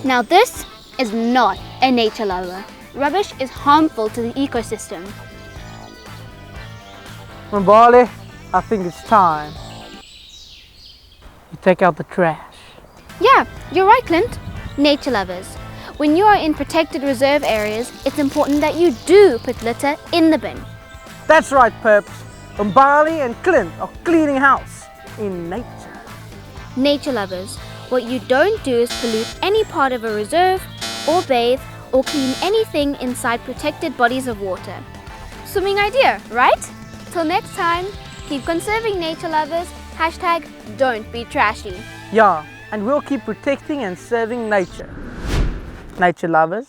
Now this is not a nature lover. Rubbish is harmful to the ecosystem. Mbali, I think it's time you take out the trash. Yeah, you're right, Clint. Nature lovers, when you are in protected reserve areas, it's important that you do put litter in the bin. That's right, Perps. Mbali and Clint are cleaning house in nature. Nature lovers, what you don't do is pollute any part of a reserve or bathe or clean anything inside protected bodies of water. Swimming idea, right? Till next time, keep conserving nature lovers. #DontBeTrashy. Yeah, and we'll keep protecting and serving nature. Nature lovers.